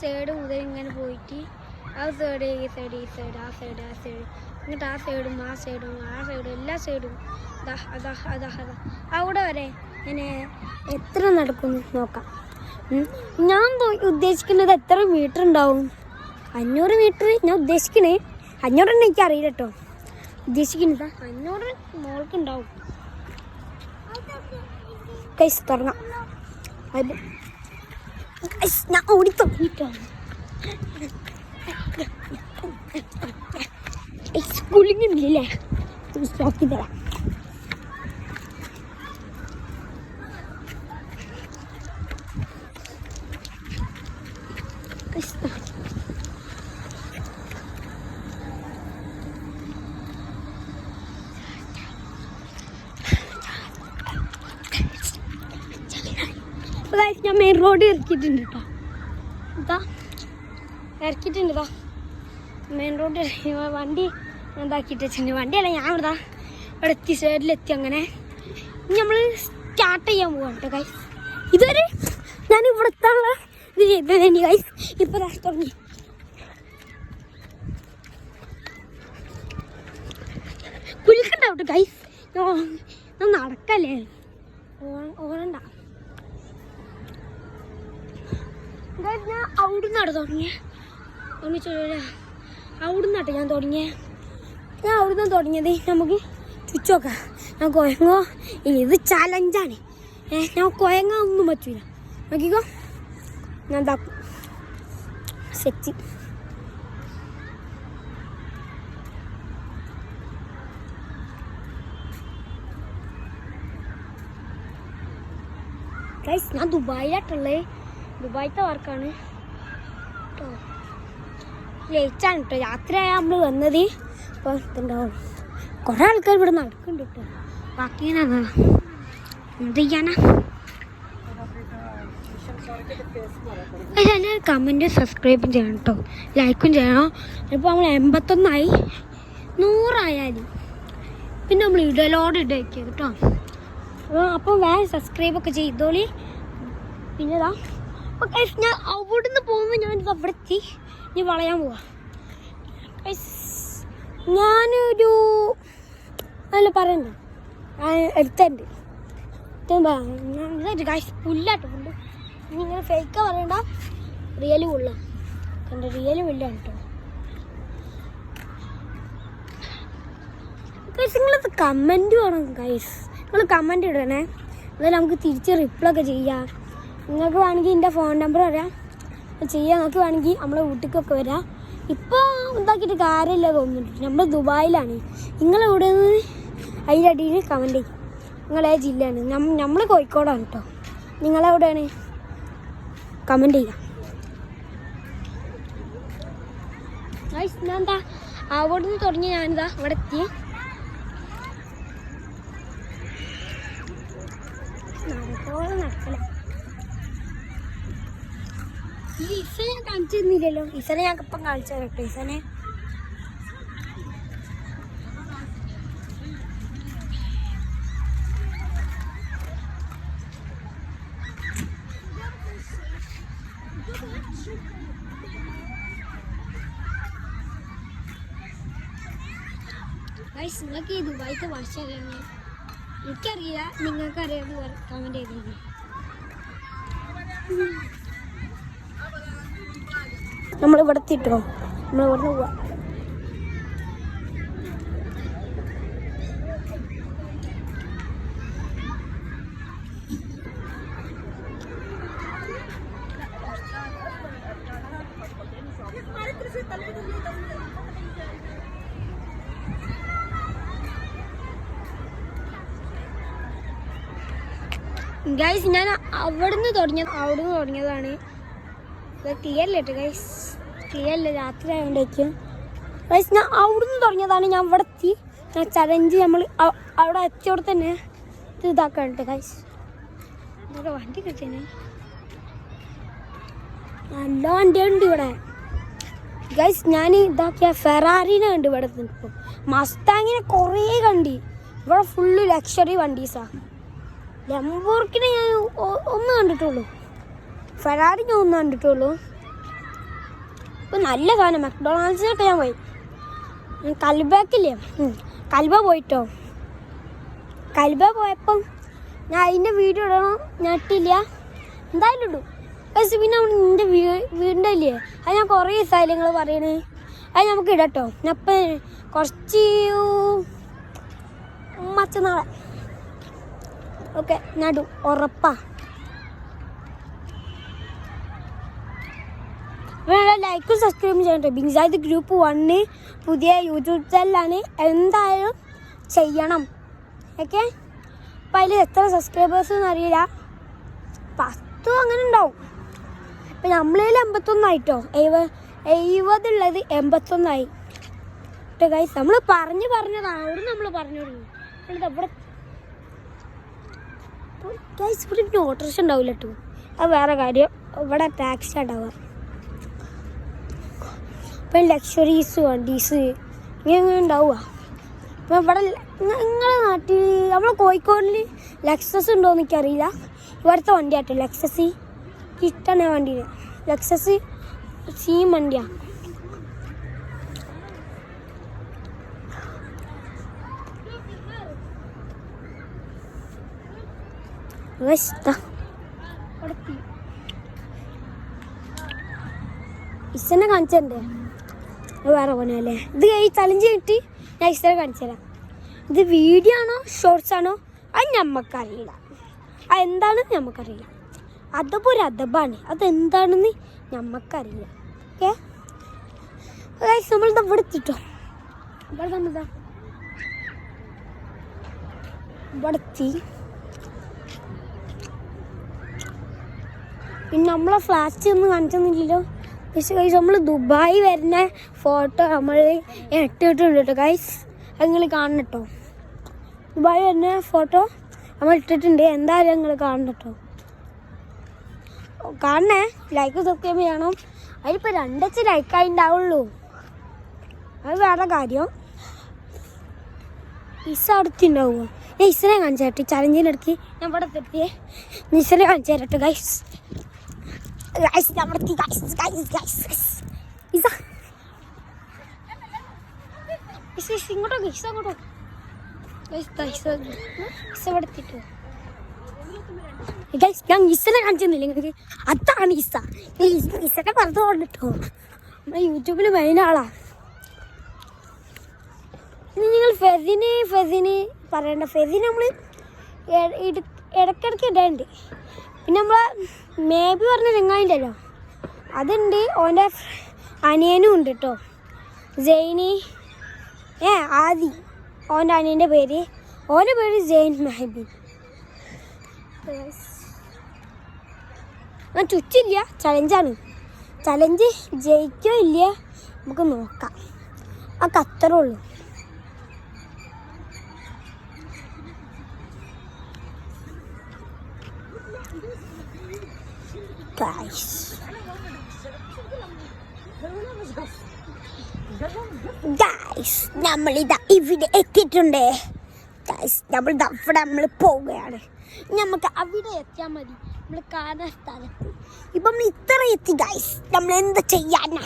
Side മുതൽ ഇങ്ങനെ പോയിട്ട് ആ സൈഡ് ഈ സൈഡ് ഈ സൈഡ് ആ സൈഡ് ആ സൈഡ് എന്നിട്ട് ആ സൈഡും എല്ലാ സൈഡും അതാ അവിടെ വരെ ഇങ്ങനെ എത്ര നടക്കുന്നു നോക്കാം. ഞാൻ ഉദ്ദേശിക്കുന്നത് എത്ര മീറ്റർ ഉണ്ടാവും? 500 മീറ്റർ ഞാൻ ഉദ്ദേശിക്കണേ. 500 എനിക്ക് അറിയില്ല കേട്ടോ. ഉദ്ദേശിക്കുന്നത് 500 മോൾക്ക് ഉണ്ടാവും. കൈസ് തുടങ്ങാം. ഞാൻ ഓടി തുടങ്ങിയിട്ടാണ്. സ്കൂളിങ്ങില്ലേ നോക്കി തരാം. ഞാൻ മെയിൻ റോഡ് ഇറക്കിയിട്ടുണ്ട് കേട്ടോ. ഇറക്കിയിട്ടുണ്ട്. മെയിൻ റോഡ് വണ്ടി ഇതാക്കിയിട്ട് വെച്ചിട്ടുണ്ട്. വണ്ടിയല്ല ഞാൻ ഇവിടെ എത്തി സൈഡിലെത്തി. അങ്ങനെ നമ്മൾ സ്റ്റാർട്ട് ചെയ്യാൻ പോവാണ് കേട്ടോ ഗൈസ്. ഇതുവരെ ഞാൻ ഇവിടുത്തുള്ള ഇത് ചെയ്തത് ഗൈസ്. ഇപ്പം തുടങ്ങി. കുലിക്കണ്ടാവട്ടെ ഗൈസ്. ഞാൻ നടക്കല്ലേ ഓടണ്ട. ഞാൻ അവിടുന്നാണ് തുടങ്ങിയത്. അവിടുന്നാട്ടെ ഞാൻ അവിടുന്ന് തുടങ്ങിയത്. നമുക്ക് ചുറ്റി നോക്കാം. ഞാൻ കുഴങ്ങോ ഇത് ചലഞ്ചാണ്. ഞാൻ കുഴങ്ങാൻ ഒന്നും പറ്റൂല. നോക്കിക്കോ ഞാൻ ഇതാക്കും സെറ്റ്. ഗൈസ് ഞാൻ ദുബായിലാട്ടുള്ളത്. ദുബായിത്തെ വർക്കാണ് കേട്ടോ. ലേറ്റാണ് കേട്ടോ. രാത്രിയായ നമ്മൾ വന്നത്. അപ്പോൾ ഇതുണ്ടാവും. കുറേ ആൾക്കാർ ഇവിടെ നടക്കുന്നുണ്ട് കേട്ടോ. ബാക്കി എന്ത് ചെയ്യാനാ? അതിന് കമൻറ്റ് സബ്സ്ക്രൈബും ചെയ്യണം കേട്ടോ. ലൈക്കും ചെയ്യണം. ഇപ്പോൾ നമ്മൾ 81 100 പിന്നെ നമ്മൾ ഇടലോട് വയ്ക്കുക കേട്ടോ. അപ്പോൾ വേറെ സബ്സ്ക്രൈബൊക്കെ ചെയ്തോളി. പിന്നെ അപ്പോൾ ഞാൻ അവിടുന്ന് പോകുമ്പോൾ ഞാൻ അവിടെ എത്തി. ഇനി വളയാൻ പോവാ. ഞാനൊരു അല്ല പറയണ്ട എടുത്തുണ്ട്. പുല്ലാട്ടോ പുല്ല്. ഇനി ഇങ്ങനെ ഫേക്കാ പറയണ്ട. റിയല് പുള്ള കണ്ട. റിയല് പുല്ലാണ് കേട്ടോ. ഗൈസ് നിങ്ങളത് കമൻറ്റ് വേണം ഗൈസ്. നിങ്ങൾ കമൻറ്റ് ഇടണേ. എന്നാലും നമുക്ക് തിരിച്ച് റിപ്ലൈ ഒക്കെ ചെയ്യാം. നിങ്ങൾക്ക് വേണമെങ്കിൽ എൻ്റെ ഫോൺ നമ്പർ വരാം ചെയ്യാൻ. നിങ്ങൾക്ക് വേണമെങ്കിൽ നമ്മളെ വീട്ടിലേക്കൊക്കെ വരാം. ഇപ്പോൾ ഇതാക്കിയിട്ട് കാര്യമില്ല തോന്നുന്നുണ്ട്. നമ്മൾ ദുബായിലാണ്. നിങ്ങളെവിടെ നിന്ന് അതിൻ്റെ അടിയിൽ കമൻറ്റ് ചെയ്യും. നിങ്ങളേ ജില്ലയാണ്. നമ്മൾ കോഴിക്കോടാണ് കേട്ടോ. നിങ്ങളെവിടെയാണ് കമൻറ്റ് ചെയ്യാം. ഞാൻ എന്താ അവിടെ നിന്ന് തുടങ്ങി. ഞാനിതാ ഇവിടെ എത്തി. നടക്കല. ഈ ഇസനെ ഞാൻ കാണിച്ചു തരുന്നില്ലല്ലോ. ഇസനെ ഞാൻ ഇപ്പം കാണിച്ചു തരാം കേട്ടോ. ഇസനെ നിങ്ങൾക്ക് ഈ ദുബായിത്തെ ഭാഷ അറിയാമോ? എനിക്കറിയില്ല. നിങ്ങൾക്ക് അറിയാതെ കമൻറ്റ് ചെയ്തത്. നമ്മളിവിടെ എത്തിട്ടോ. നമ്മളിവിടുന്ന് പോവാം. ഗൈസ് ഞാൻ അവിടുന്ന് തുടങ്ങിയതാണ്. ക്ലിയർ കേട്ടോ ഗൈസ്. ക്ലിയർ രാത്രി ആയതുകൊണ്ടേക്കും ഗൈസ്. ഞാൻ അവിടുന്ന് തുടങ്ങിയതാണ്. ഞാൻ ഇവിടെ എത്തി. ഞാൻ ചലഞ്ച് നമ്മൾ അവിടെ എത്തിയോടെ തന്നെ ഇത് ഇതാക്കാനുണ്ട് ഗൈസ്. ഇതൊക്കെ വണ്ടി കിട്ടിയേ. നല്ല വണ്ടിയുണ്ട് ഇവിടെ ഗൈസ്. ഞാൻ ഇതാക്കിയ ഫെറാറിനെ കണ്ട് ഇവിടെ ഇപ്പോൾ. മസ്താങ്ങിനെ കുറേ കണ്ടി. ഇവിടെ ഫുള്ള് ലക്ഷറി വണ്ടീസാണ്. ലംബോർഗിനെ ഞാൻ ഒന്ന് കണ്ടിട്ടുള്ളൂ. ഫെറാറി ഞാൻ ഒന്ന് കണ്ടിട്ടുള്ളൂ. ഇപ്പം നല്ല സാധനം മക്ഡൊണാൾഡ്സിനൊക്കെ ഞാൻ പോയി. കൽബക്കില്ലേ, കൽബ പോയിട്ടോ. കൽബ പോയപ്പം ഞാൻ അതിൻ്റെ വീഡിയോ ഇടണം, ഞാൻ ഇട്ടില്ല. എന്തായാലും ഇടും. പക്ഷേ പിന്നെ എൻ്റെ വീടിൻ്റെ ഇല്ലേ, അത് ഞാൻ കുറേ ദിവസമായില്ലേ നിങ്ങൾ പറയണേ. അത് നമുക്ക് ഇടട്ടോ. ഞാൻ ഇപ്പം കുറച്ച് മറ്റന്നാളെ ഓക്കെ ഞാൻ ഇടും, ഉറപ്പാ. ലൈക്കും സബ്സ്ക്രൈബും ചെയ്യട്ടെ. ബിൻസാദ് ഗ്രൂപ്പ് 1 പുതിയ യൂട്യൂബ് ചാനലാണ്, എന്തായാലും ചെയ്യണം. ഓക്കെ. അപ്പം അതിൽ എത്ര സബ്സ്ക്രൈബേഴ്സ് എന്ന് അറിയില്ല, 10 അങ്ങനെ ഉണ്ടാവും. ഇപ്പം നമ്മളതിൽ 81 70 ഉള്ളത് 81 കേട്ടോ ഗൈസ്. നമ്മൾ പറഞ്ഞതാണ്, അവിടെ നമ്മൾ പറഞ്ഞു തുടങ്ങി. ഇവിടെ ഗൈസ് ഇവിടെ ഓട്ടോറിക്ഷ ഉണ്ടാവില്ല കേട്ടോ, അത് വേറെ കാര്യം. ഇവിടെ ടാക്സി ഉണ്ടാവുക. ഇപ്പം ലക്ഷറീസ് വണ്ടീസ് ഇങ്ങനെ ഉണ്ടാവുക. അപ്പം ഇവിടെ നിങ്ങളുടെ നാട്ടിൽ നമ്മളെ കോഴിക്കോടിൽ ലെക്സസ് ഉണ്ടോ എന്ന് എനിക്കറിയില്ല. ഇവിടുത്തെ വണ്ടിയാട്ടോ ലെക്സസ്. ഇഷ്ടമാണ് ആ വണ്ടീനെ. ലെക്സസ് സീം വണ്ടിയാണ്. ഇസനെ കാണിച്ചേ വേറെ പോണല്ലേ. ഇത് ചലഞ്ച് കിട്ടി ഞാൻ ഇസനെ കാണിച്ചു തരാം. ഇത് വീഡിയോ ആണോ ഷോർട്സ് ആണോ അത് ഞമ്മക്കറിയില്ല, അതെന്താണെന്ന് ഞമ്മക്കറിയില്ല. അതപ്പോൾ ഒരു അതബാണ്, അതെന്താണെന്ന് ഞമ്മക്കറിയില്ല. ഓക്കെ നമ്മളിതാ ഇവിടെ എത്തിട്ടോ. ഇവിടെ നമ്മളിതാ ഇവിടെ എത്തി. പിന്നെ നമ്മളെ ഫ്ലാറ്റ് ഒന്നും കാണിച്ചൊന്നുമില്ലല്ലോ. പക്ഷേ ഗൈസ് നമ്മൾ ദുബായി വരുന്ന ഫോട്ടോ നമ്മൾ ഇട്ടിട്ടുണ്ട് കേട്ടോ ഗൈസ്, അത് നിങ്ങൾ കാണണം കേട്ടോ. ദുബായി വരുന്ന ഫോട്ടോ നമ്മൾ ഇട്ടിട്ടുണ്ട്, എന്തായാലും നിങ്ങൾ കാണണം കേട്ടോ. കാണണേ, ലൈക്ക് സബ്സ്ക്രൈബ് ചെയ്യണം. അതിലിപ്പോൾ 2 ലൈക്കായി ഉണ്ടാവുള്ളൂ, അത് വേറെ കാര്യം. ഇസ അടുത്തുണ്ടാവുമോ? ഞാൻ ഇസനെ കാണിച്ചു തരട്ടെ. ചലഞ്ചിനിടയ്ക്ക് ഞാൻ ഇവിടെ എത്തിയേ, ഇസനെ കാണിച്ചു തരട്ടെ ഗൈസ്. ഗൈസ് നമ്മുടെ ഇങ്ങോട്ടോ ഗൈസ്, അങ്ങോട്ടോ ഇവിടെ എത്തിട്ടോ ഗൈസ്. ഞാൻ ഇസനെ കാണിച്ചിരുന്നില്ല നിങ്ങൾക്ക്, അതാണ് ഇസ. ഇസനെ പറഞ്ഞു കൊണ്ടിട്ടോ, നമ്മുടെ യൂട്യൂബിൽ മെയിൻ ആളാ. ഇനി നിങ്ങൾ ഫെസിന് പറയണ്ട. ഫെസിന് നമ്മൾ ഇടയ്ക്കിടയ്ക്ക് ഇടാറുണ്ട്. പിന്നെ നമ്മളെ മേബി പറഞ്ഞ ചെങ്ങായിണ്ടല്ലോ അതുണ്ട്, ഓൻ്റെ അനിയനും ഉണ്ട് കേട്ടോ, ജെയിനി ആദി ഓൻ്റെ അനിയൻ്റെ പേര്. ഓൻ്റെ പേര് ജെയിൻ മെഹബി. ഞാൻ ചുറ്റില്ല, ചലഞ്ചാണ്. ചലഞ്ച് ജയിക്കോ ഇല്ല നമുക്ക് നോക്കാം, ആ അത്രേ ഉള്ളൂ. നമ്മളിതാ ഇവിടെ എത്തിയിട്ടുണ്ട് ഗൈസ്. നമ്മൾ പോവുകയാണ്. നമുക്ക് അവിടെ എത്തിയാൽ മതി, നമ്മൾ കാണുന്ന സ്ഥലത്ത്. ഇപ്പം നമ്മൾ ഇത്ര എത്തി ഗൈസ്, നമ്മൾ എന്താ ചെയ്യാനാ,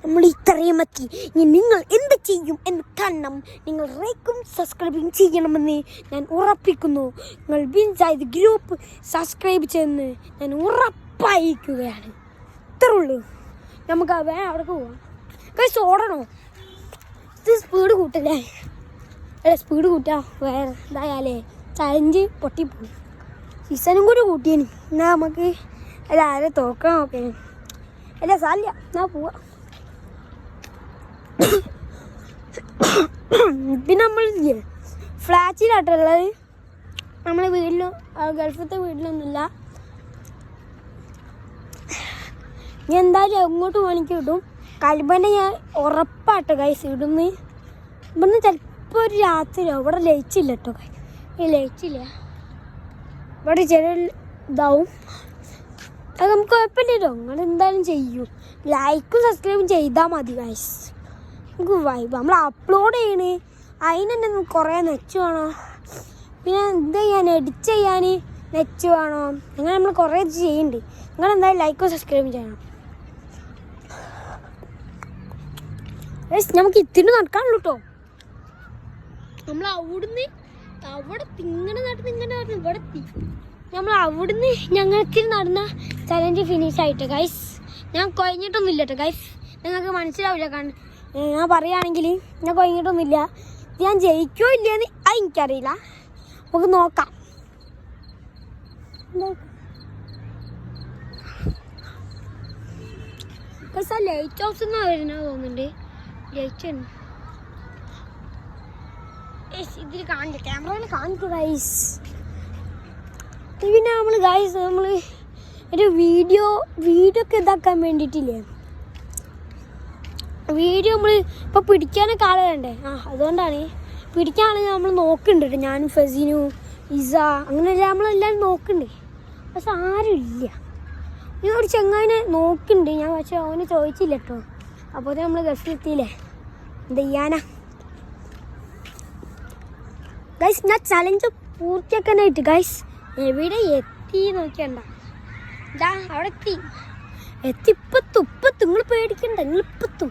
നമ്മൾ ഇത്രയും എത്തി. ഇനി നിങ്ങൾ എന്ത് ചെയ്യും എന്ന് കാണണം. നിങ്ങൾ ലൈക്കും സബ്സ്ക്രൈബും ചെയ്യണമെന്ന് ഞാൻ ഉറപ്പിക്കുന്നു. നിങ്ങൾ ബിൻസാദ് ഗ്രൂപ്പ് സബ്സ്ക്രൈബ് ചെയ്യുമെന്ന് ഞാൻ ഉറപ്പായിരിക്കുകയാണ്. ഇത്രേ ഉള്ളൂ. നമുക്ക് വേണം അവിടെ പോവാം ഗൈസ്. ഓടണോ? ഇത് സ്പീഡ് കൂട്ടല്ലേ? അല്ല സ്പീഡ് കൂട്ടാ, വേറെ എന്തായാലേ ചലഞ്ച് പൊട്ടിപ്പോയി. സീസണും കൂടി കൂട്ടിയേന്. എന്നാൽ നമുക്ക് അല്ല ആരെ തോക്കണം നോക്കേ. അല്ല സാരില്ല, എന്നാ പോവാ. പിന്നെ നമ്മൾ ഫ്ലാറ്റിലാട്ടുള്ളത്, നമ്മളെ വീട്ടിലും ഗൾഫത്തെ വീട്ടിലൊന്നുമില്ല. ഞാൻ എന്തായാലും എങ്ങോട്ട് പോകാനെനിക്ക് കിട്ടും. കൽബനെ ഞാൻ ഉറപ്പാട്ടോ ഗൈസ് ഇടുന്ന്. ഇവിടുന്ന് ചിലപ്പോൾ ഒരു രാത്രിയോ ഇവിടെ ലയിച്ചില്ല കേട്ടോ. ഈ ലയിച്ചില്ല ഇവിടെ ചെറിയ ഇതാവും. അത് നമുക്ക് കുഴപ്പമില്ലല്ലോ, നിങ്ങൾ എന്തായാലും ചെയ്യൂ. ലൈക്കും സബ്സ്ക്രൈബും ചെയ്താൽ മതി ഗൈസ്. നമുക്ക് വൈബ് നമ്മൾ അപ്ലോഡ് ചെയ്യണേ, അതിന് തന്നെ കുറേ നെറ്റ് വേണം. പിന്നെ എന്ത് ചെയ്യാൻ എഡിറ്റ് ചെയ്യാൻ നെറ്റ് വേണം. അങ്ങനെ നമ്മൾ കുറേ ചെയ്യുന്നുണ്ട്. നിങ്ങൾ എന്തായാലും ലൈക്കും സബ്സ്ക്രൈബും ചെയ്യണം. നമുക്ക് ഇത്തിരി നടക്കാനുള്ളൂ കേട്ടോ. നമ്മൾ അവിടുന്ന് അവിടെ ഇങ്ങനെ നടന്ന് ഇവിടെ എത്തി. നമ്മൾ അവിടുന്ന് ഞങ്ങൾക്ക് നടന്ന ചലഞ്ച് ഫിനിഷ് ആയിട്ട് ഗൈസ്. ഞാൻ കുഴഞ്ഞിട്ടൊന്നുമില്ല കേട്ടോ ഗൈസ്, നിങ്ങൾക്ക് മനസ്സിലാവില്ല. ഞാൻ പറയുകയാണെങ്കിൽ ഞാൻ കുഴഞ്ഞിട്ടൊന്നുമില്ല. ഞാൻ ജയിക്കോ ഇല്ലയെന്ന് എനിക്കറിയില്ല, നമുക്ക് നോക്കാം. ഗൈസ് ആ ലൈറ്റ് ഹൗസ് എന്നാ വരുന്ന തോന്നുന്നുണ്ട്. ലൈറ്റ് ഇതിൽ കാണില്ല, ക്യാമറയിൽ കാണിക്കും ഗൈസ്. പിന്നെ നമ്മൾ ഒരു വീഡിയോ ഒക്കെ ഇതാക്കാൻ വേണ്ടിയിട്ടില്ലേ, വീഡിയോ നമ്മൾ ഇപ്പോൾ പിടിക്കാനൊക്കെ ആളെ വേണ്ടേ. അതുകൊണ്ടാണ് പിടിക്കാണെങ്കിൽ നമ്മൾ നോക്കുന്നുണ്ട് കേട്ടോ. ഞാനും ഫസീനു ഇസ അങ്ങനെയല്ല നമ്മളെല്ലാവരും നോക്കുന്നുണ്ട്. പക്ഷെ ആരും ഇല്ല. ഞാൻ ഒരു ചെങ്ങായിനെ നോക്കുന്നുണ്ട് ഞാൻ, പക്ഷെ അവന് ചോദിച്ചില്ല കേട്ടോ. അപ്പോൾ നമ്മൾ ഗൾഫിലെത്തിയില്ലേ, എന്ത് ചെയ്യാനാ ഗൈസ്. ഞാൻ ചലഞ്ച് പൂർത്തിയാക്കാനായിട്ട് ഗൈസ് എവിടെ എത്തി നോക്കിയണ്ട. ഇതാ അവിടെ എത്തി ഇപ്പത്തും നിങ്ങൾ പേടിക്കണ്ട. നിങ്ങളിപ്പത്തും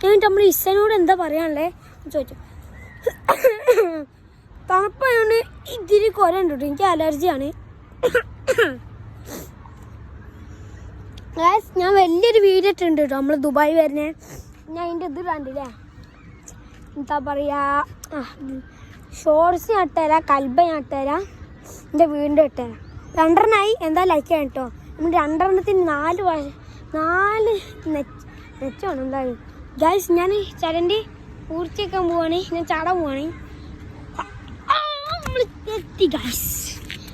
എന്നിട്ട് നമ്മൾ ഇസനോട് എന്താ പറയാനുള്ളേ ചോദിച്ചു. തണുപ്പായോണ്ട് ഇതിരി കുറയുണ്ട് കേട്ടോ, എനിക്ക് അലർജിയാണ്. ഗൈസ് ഞാൻ വലിയൊരു വീഡിയോ ഇട്ടുണ്ട് കേട്ടോ നമ്മൾ ദുബായ് വരുന്നേ. ഞാൻ അതിൻ്റെ ഇത് കണ്ടില്ലേ, എന്താ പറയുക, ഷോർട്സ് ഞാൻ ഇട്ടുതരാം, കൽബ ഞാൻ ഇട്ടുതരാം, എൻ്റെ വീടിൻ്റെ ഇട്ടുതരാം. 2 എന്താ ലൈക്ക് ചെയ്യണം കേട്ടോ. നമ്മൾ 2 4 നെച്ചാണ് എന്തായാലും. ഗൈസ് ഞാൻ ചലഞ്ച് പൂർത്തിയാക്കാൻ പോവാണ്, ഞാൻ ചാടാൻ പോവാണ്. നമ്മൾ എത്തി ഗൈസ്,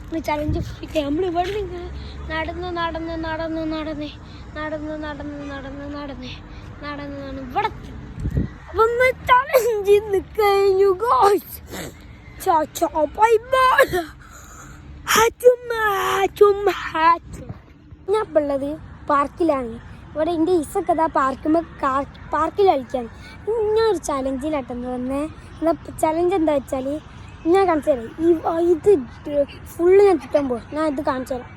നമ്മൾ ചലഞ്ച് പൂർത്തിയാക്കി. നമ്മൾ ഇവിടെ നിന്ന് നടന്ന് ഇവിടെ അപ്പം ചലഞ്ച് കഴിഞ്ഞു ഗൈസ്. Bye bye. ഞാൻ ഇപ്പോൾ ഉള്ളത് പാർക്കിലാണ്. ഇവിടെ എൻ്റെ ഇസൊക്കെ ഇതാ പാർക്കിൽ കളിക്കാണ്. ഞാനൊരു ചലഞ്ചിലാട്ടെന്ന് വന്നേ. ചലഞ്ച് എന്താ വെച്ചാൽ ഞാൻ കാണിച്ചു തരാം. ഇത് ഫുള്ള് ഞാൻ ചുറ്റാൻ പോവാം. ഞാൻ ഇത് കാണിച്ചു തരാം.